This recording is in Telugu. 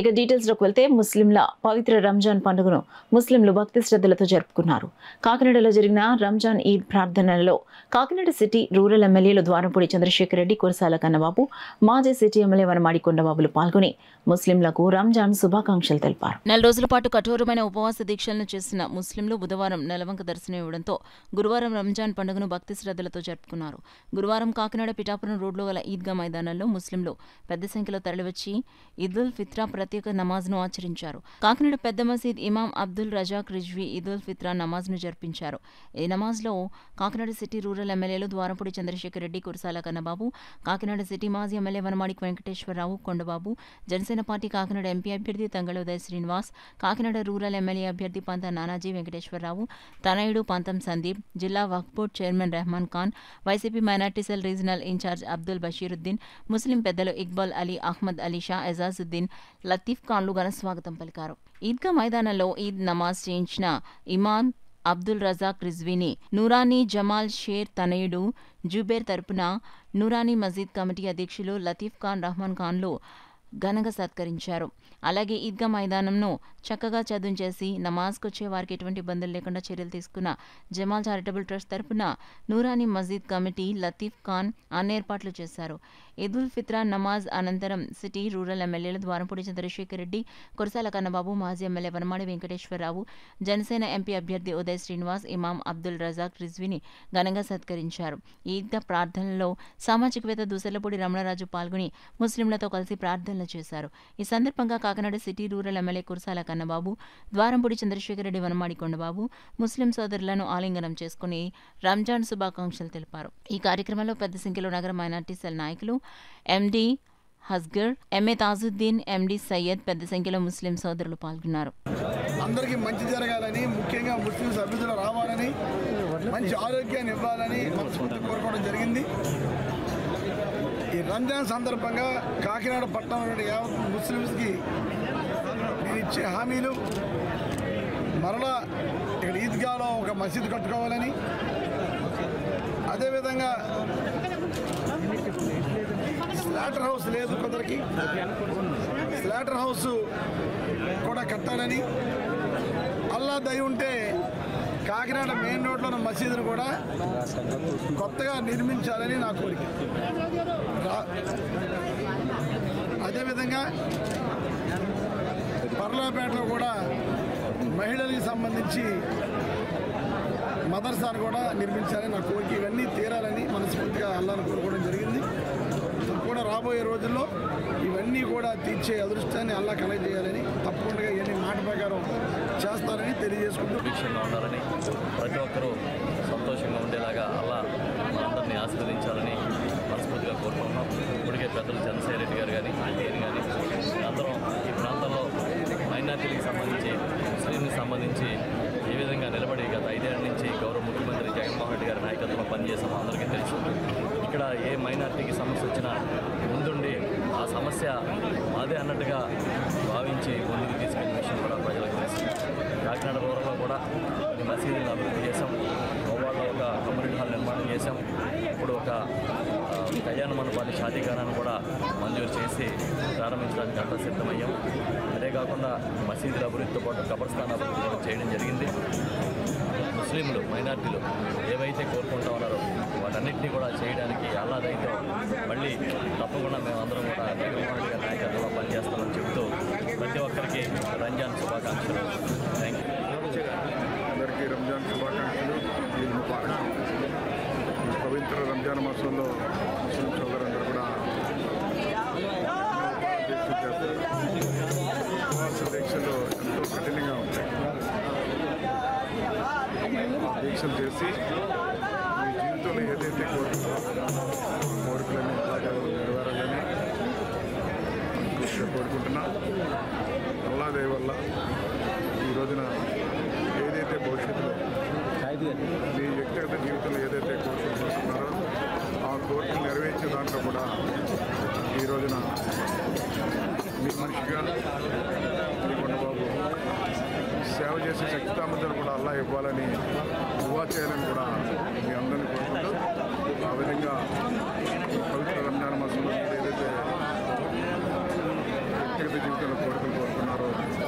ఇక డీటెయిల్స్లోకి వెళ్తే ముస్లింల పవిత్ర రంజాన్ పండుగను ముస్లింలు భక్తి శ్రద్ధలతో జరుపుకున్నారు. కాకినాడలో జరిగిన రంజాన్ ఈద్ ప్రార్థనలలో కాకినాడ సిటీ రూరల్ ఎమ్మెల్యేలు ద్వారంపూడి చంద్రశేఖర్ రెడ్డి, కురసాల కన్నబాబు, మాజీ సిటీ ఎమ్మెల్యే వనమాడి కొండబాబులు పాల్గొని ముస్లింలకు రంజాన్ శుభాకాంక్షలు తెలిపారు. నెల రోజుల పాటు కఠోరమైన ఉపవాస దీక్షలను చేసిన ముస్లింలు బుధవారం నెలవంక దర్శనం ఇవ్వడంతో గురువారం రంజాన్ పండుగను భక్తి శ్రద్ధలతో జరుపుకున్నారు. గురువారం కాకినాడ పిఠాపురం రోడ్లో గల ఈద్గా మైదానంలో ముస్లింలు పెద్ద సంఖ్యలో తరలివచ్చి ఈదుల్ ఫిత్రా ప్రత్యేక నమాజ్ను ఆచరించారు. కాకినాడ పెద్ద మసీద్ ఇమాం అబ్దుల్ రజాక్ రిజ్వీ ఈదుల్ ఫిత్రా నమాజ్ను జరిపించారు. ఈ నమాజ్లో కాకినాడ సిటీ రూరల్ ఎమ్మెల్యేలు ద్వారంపూడి చంద్రశేఖర్ రెడ్డి, కురసాల కన్నబాబు, కాకినాడ సిటీ మాజీ MLA Vanamadi Venkateswararao, Kondababu, Janasena party Kakinada MP అభ్యర్థి తంగళ ఉదయ్ శ్రీనివాస్, కాకినాడ రూరల్ ఎమ్మెల్యే అభ్యర్థి పంత నానాజీ వెంకటేశ్వరరావు, తనయుడు పంతం సందీప్, జిల్లా Waqf board chairman Rehman Khan, YCP minority cell regional incharge Abdul Basheeruddin, Muslim పెద్దలు ఇక్బాల్ అలీ, అహ్మద్ అలీ షా, ఎజాజుద్దీన్, లతీఫ్ ఖాన్లు ఘన స్వాగతం పలికారు. ఈద్గా మైదానంలో ఈద్ నమాజ్ చేయించిన ఇమాం అబ్దుల్ రజాక్ రిజ్వీని నూరానీ జమాల్ షేర్ తనయుడు జుబేర్ తరపున నూరానీ మసీద్ కమిటీ అధ్యక్షులు లతీఫ్ ఖాన్, రహమాన్ ఖాన్లు ఘనంగా సత్కరించారు. అలాగే ఈద్గా మైదానంను చక్కగా చదును చేసి నమాజ్కు వచ్చే వారికి ఎటువంటి ఇబ్బందులు లేకుండా చర్యలు తీసుకున్న జమాల్ చారిటబుల్ ట్రస్ట్ తరపున నూరానీ మసీద్ కమిటీ లతీఫ్ ఖాన్ అన్ని ఏర్పాట్లు చేశారు. ఈదుల్ ఫిత్రా నమాజ్ అనంతరం సిటీ రూరల్ ఎమ్మెల్యేలు ద్వారంపూడి చంద్రశేఖర్ రెడ్డి, కురసాల కన్నబాబు, మాజీ ఎమ్మెల్యే వనమాడి వెంకటేశ్వరరావు, జనసేన ఎంపీ అభ్యర్థి ఉదయ్ శ్రీనివాస్, ఇమాం అబ్దుల్ రజాక్ రిజ్వీని ఘనంగా సత్కరించారు. ఈద్గా ప్రార్థనలో సామాజికవేత్త దూసెళ్లపూడి రమణరాజు పాల్గొని ముస్లింలతో కలిసి ప్రార్థనలు చేశారు. ఈ సందర్భంగా Kakinada city rural MLA Kurasala Kannababu, Dwarampudi Chandrasekhar Reddy, Vanamadi Kondababu Muslim సోదరులను ఆలింగనం చేసుకుని రంజాన్ శుభాకాంక్షలు తెలిపారు. ఈ కార్యక్రమంలో పెద్ద సంఖ్యలో నగర మైనార్టీ సెల్ నాయకులు, ఎండి హస్గర్, ఎంఏ తాజుద్దీన్, ఎండి సయ్యద్, పెద్ద సంఖ్యలో ముస్లిం సోదరులు పాల్గొన్నారు. అందరికీ మంచి జరగాలని, ముఖ్యంగా ముస్లింస్ అభివృద్ధిలో రావాలని, మంచి ఆరోగ్యాన్ని ఇవ్వాలని మనస్ఫూర్తి కోరుకోవడం జరిగింది. ఈ రంజాన్ సందర్భంగా కాకినాడ పట్టణంలోని యావత్ ముస్లిమ్స్కి నేను ఇచ్చే హామీలు, మరలా ఇక్కడ ఈద్గాలో ఒక మసీదు కట్టుకోవాలని, అదేవిధంగా స్లాటర్ హౌస్ లేదు కొందరికి, స్లాటర్ హౌస్ కూడా కట్టాలని, అల్లా దయ ఉంటే కాకినాడ మెయిన్ రోడ్లో ఉన్న మసీదును కూడా కొత్తగా నిర్మించాలని నా కోరిక. అదేవిధంగా పర్లాపేటలో కూడా మహిళలకు సంబంధించి మదర్సాను కూడా నిర్మించాలని నా కోరిక. ఇవన్నీ తీరాలని మనస్ఫూర్తిగా అల్లాను కోరుకోవడం జరిగింది. కూడా రాబోయే రోజుల్లో ఇవన్నీ కూడా తీర్చే అదృష్టాన్ని అల్లా కలగజేయాలని, తప్పకుండా ఇవన్నీ మాట ప్రకారం చేస్తారని తెలియజేసుకుంటూ దీక్షంగా ఉండాలని, ప్రతి ఒక్కరూ సంతోషంగా ఉండేలాగా అల్లా మనందరినీ ఆశీర్వదించాలని మనస్ఫూర్తిగా కోరుకుంటున్నాం. ఇప్పటికే పెద్దలు చంద్రశేఖర్ రెడ్డి గారు కానీ, నేను కానీ అందరం ఈ ప్రాంతంలో మైనార్టీలకు సంబంధించి, ముస్లింలకు సంబంధించి ఏ విధంగా నిలబడి గత 5 ఏళ్ల నుంచి గౌరవ ముఖ్యమంత్రి జగన్మోహన్ రెడ్డి గారి నాయకత్వంలో పనిచేసామో అందరికీ తెలుసు. ఇక్కడ ఏ మైనార్టీకి సమస్య వచ్చినా ముందుండి ఆ సమస్య మాదే అన్నట్టుగా భావించి ముందుకు తీసుకెళ్లిన విషయం కూడా ప్రజలకు తెలుసు. కాకినాడ రూరల్లో కూడా ఈ మసీదులను అభివృద్ధి చేశాం. గోవాడలో ఒక కమ్యూనిటీ హాల్ నిర్మాణం చేశాం. ఇప్పుడు ఒక కళ్యాణ మండపాన్ని, షాదీఖానాన్ని కూడా మంజూరు చేసి ప్రారంభించడానికి అంతా సిద్ధమయ్యాం. అదే కాకుండా మసీదుల అభివృద్ధితో పాటు కబర్స్థాన్ అభివృద్ధి కూడా చేయడం జరిగింది. ముస్లింలు, మైనార్టీలు ఏవైతే కోరుకుంటా ఉన్నారో వాటన్నింటినీ కూడా చేయడానికి అల్లాదైతో మళ్ళీ తప్పకుండా మేమందరం కూడా జగన్మోహన్ రెడ్డి గారి నాయకత్వంలో పనిచేస్తామని చెబుతూ ప్రతి ఒక్కరికి రంజాన్ శుభాకాంక్షలు. Thank you. అందరికీ రంజాన్ శుభాకాంక్షలు. ఈ పవిత్ర రంజాన్ మాసంలో ముస్లిం సోదరులందరూ కూడా దీక్షలు ఎంతో కఠినంగా ఉంటాయి. దీక్షలు చేసి మీ జీవితంలో ఏదైతే కోరికలని నెరవేరాలని కోరుకుంటున్నా. అల్లా దయ వల్ల ఈ రోజున ఏదైతే భవిష్యత్తులో మీ వ్యక్తిగత జీవితంలో ఏదైతే కోరుకుంటున్నారో ఆ కోరికలు నెరవేర్చే దాంట్లో కూడా ఈ రోజున మీ మనిషిగా మీ కొండబాబు సేవ చేసే శక్తి సామర్థ్యాలు కూడా అల్లా ఇవ్వాలని దువా చేయాలని కూడా మీ అందరినీ కోరుకుంటూ, ఆ విధంగా పవిత్ర రంజాన్ మాసంలో ఏదైతే వ్యక్తిగత జీవితంలో కోరికలు కోరుకున్నారో